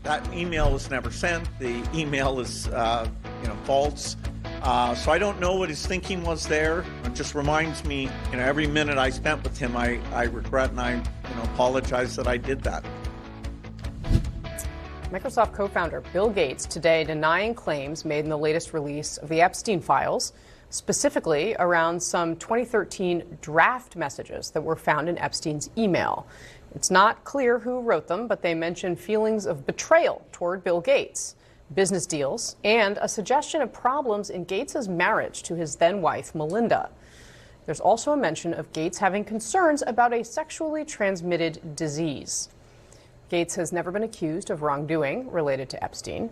That email was never sent. The email is, false. So I don't know what his thinking was there. It just reminds me, every minute I spent with him, I regret and I, apologize that I did that. Microsoft co-founder Bill Gates today denying claims made in the latest release of the Epstein files, specifically around some 2013 draft messages that were found in Epstein's email. It's not clear who wrote them, but they mention feelings of betrayal toward Bill Gates, business deals, and a suggestion of problems in Gates' marriage to his then-wife, Melinda. There's also a mention of Gates having concerns about a sexually transmitted disease. Gates has never been accused of wrongdoing related to Epstein.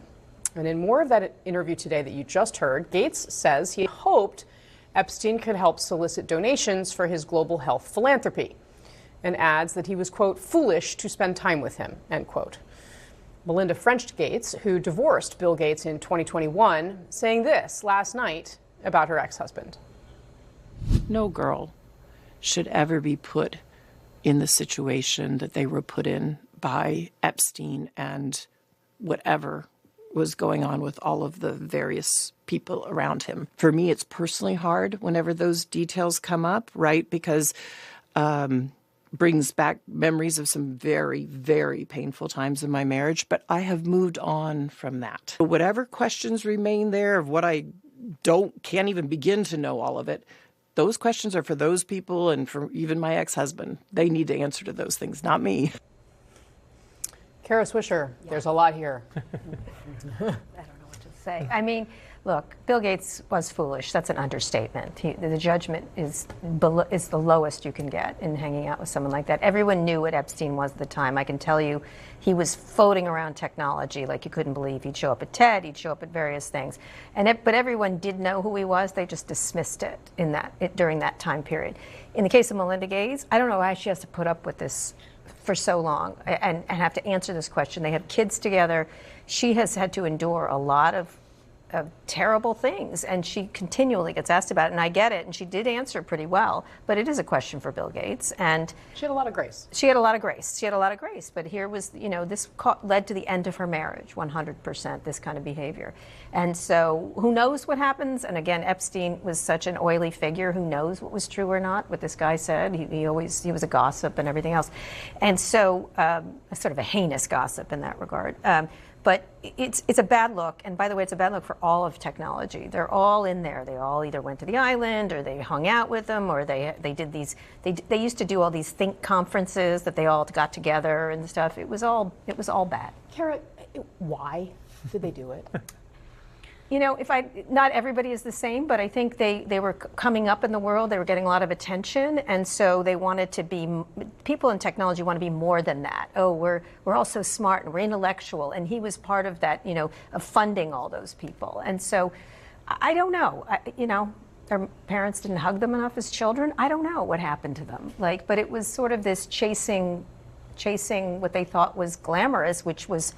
And in more of that interview today that you just heard, Gates says he hoped Epstein could help solicit donations for his global health philanthropy, and adds that he was, quote, foolish to spend time with him, end quote. Melinda Frenched Gates, who divorced Bill Gates in 2021, saying this last night about her ex-husband. No girl should ever be put in the situation that they were put in by Epstein and whatever was going on with all of the various people around him. For me, it's personally hard whenever those details come up, right? Because brings back memories of some very, very painful times in my marriage, but I have moved on from that. Whatever questions remain there of what I can't even begin to know all of it, those questions are for those people and for even my ex-husband. They need to answer to those things, not me. Kara Swisher, There's a lot here. I don't know what to say. I mean, look, Bill Gates was foolish. That's an understatement. The judgment is the lowest you can get in hanging out with someone like that. Everyone knew what Epstein was at the time. I can tell you he was floating around technology like you couldn't believe. He'd show up at TED, he'd show up at various things. But everyone did know who he was. They just dismissed it during that time period. In the case of Melinda Gates, I don't know why she has to put up with this for so long and have to answer this question. They have kids together. She has had to endure a lot of terrible things, and she continually gets asked about it, and I get it, and she did answer pretty well, but it is a question for Bill Gates, and she had a lot of grace. She had a lot of grace, but here was, this led to the end of her marriage, 100%, this kind of behavior. And so who knows what happens? And again, Epstein was such an oily figure. Who knows what was true or not, what this guy said? He was a gossip and everything else. And so sort of a heinous gossip in that regard. But it's a bad look, and by the way, it's a bad look for all of technology. They're all in there. They all either went to the island, or they hung out with them, or they did these. They used to do all these think conferences that they all got together and stuff. It was all bad. Kara, why did they do it? Not everybody is the same, but I think they were coming up in the world. They were getting a lot of attention, and so they wanted to be. People in technology want to be more than that. Oh, we're all so smart and we're intellectual, and he was part of that. Of funding all those people, and so I don't know. Their parents didn't hug them enough as children. I don't know what happened to them. But it was sort of this chasing what they thought was glamorous, which was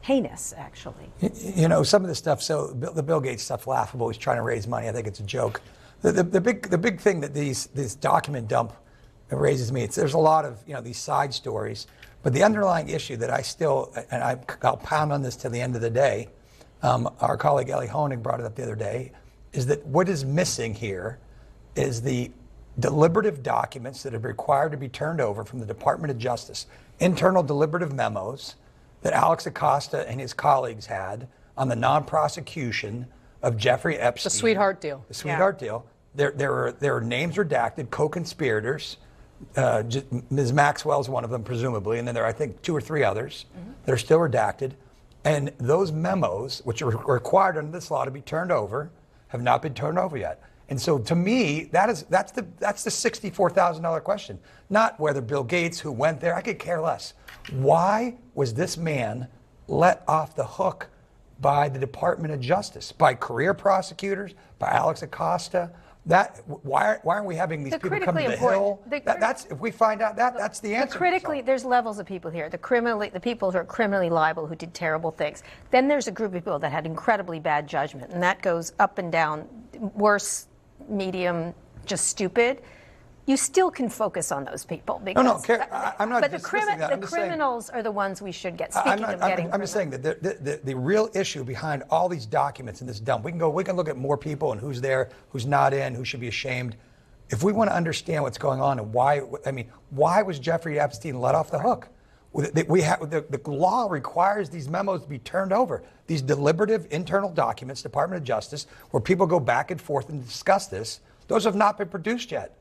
heinous, actually. Some of the stuff, so the Bill Gates stuff, laughable. He's trying to raise money. I think it's a joke. The big thing that this document dump raises me, there's a lot of these side stories, but the underlying issue that I'll pound on this till the end of the day, our colleague Ellie Honig brought it up the other day, is that what is missing here is the deliberative documents that are required to be turned over from the Department of Justice, internal deliberative memos that Alex Acosta and his colleagues had on the non-prosecution of Jeffrey Epstein. The sweetheart deal. The sweetheart deal. There are names redacted, co-conspirators. Ms. Maxwell is one of them, presumably, and then there are, I think, 2 or 3 others that are still redacted. And those memos, which are required under this law to be turned over, have not been turned over yet. And so, to me, that's the $64,000 question. Not whether Bill Gates, who went there, I could care less. Why was this man let off the hook by the Department of Justice, by career prosecutors, by Alex Acosta? Why aren't we having these people come to the Hill? That's if we find out that's the answer. There's levels of people here. The people who are criminally liable, who did terrible things. Then there's a group of people that had incredibly bad judgment, and that goes up and down, worse, medium, just stupid. you still can focus on those people. Because, I'm not But dismissing that. the I'm just saying- criminals are the ones we should get. Speaking of getting I'm just saying that the real issue behind all these documents in this dump, we can look at more people and who's there, who's not in, who should be ashamed. If we want to understand what's going on and why was Jeffrey Epstein let off the hook? The law requires these memos to be turned over. These deliberative internal documents, Department of Justice, where people go back and forth and discuss this, those have not been produced yet.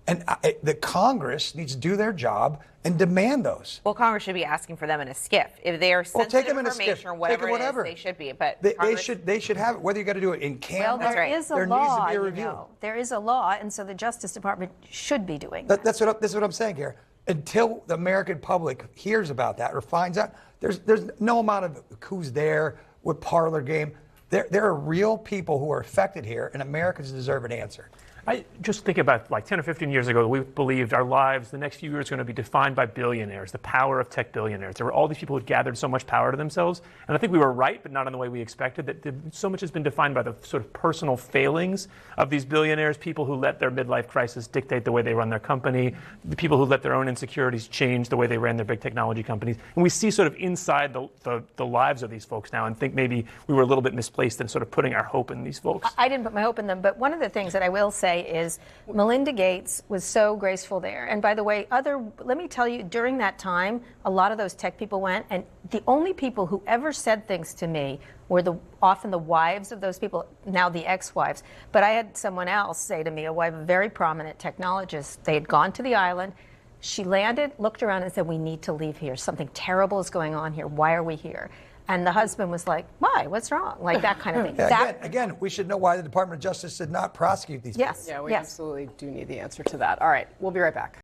And the Congress needs to do their job and demand those. Well, Congress should be asking for them in a SCIF. If they are sensitive information or whatever it is, they should be. But they should have it, whether you got to do it in Canada. Well, there is a there law, needs to be a review. There is a law, and so the Justice Department should be doing that. That's what I'm saying here. Until the American public hears about that or finds out, there's no amount of who's there, what parlor game. There are real people who are affected here, and Americans deserve an answer. I just think about like 10 or 15 years ago, we believed our lives, the next few years, are going to be defined by billionaires, the power of tech billionaires. There were all these people who had gathered so much power to themselves. And I think we were right, but not in the way we expected. That so much has been defined by the sort of personal failings of these billionaires, people who let their midlife crisis dictate the way they run their company, the people who let their own insecurities change the way they ran their big technology companies. And we see sort of inside the lives of these folks now and think maybe we were a little bit misplaced in sort of putting our hope in these folks. I didn't put my hope in them, but one of the things that I will say is Melinda Gates was so graceful there. And by the way, let me tell you, during that time, a lot of those tech people went, and the only people who ever said things to me were often the wives of those people, now the ex-wives. But I had someone else say to me, a wife, a very prominent technologist, they had gone to the island. She landed, looked around and said, we need to leave here. Something terrible is going on here. Why are we here? And the husband was like, why? What's wrong? Like that kind of thing. Again, we should know why the Department of Justice did not prosecute these people. Yes. Yeah, we absolutely do need the answer to that. All right, we'll be right back.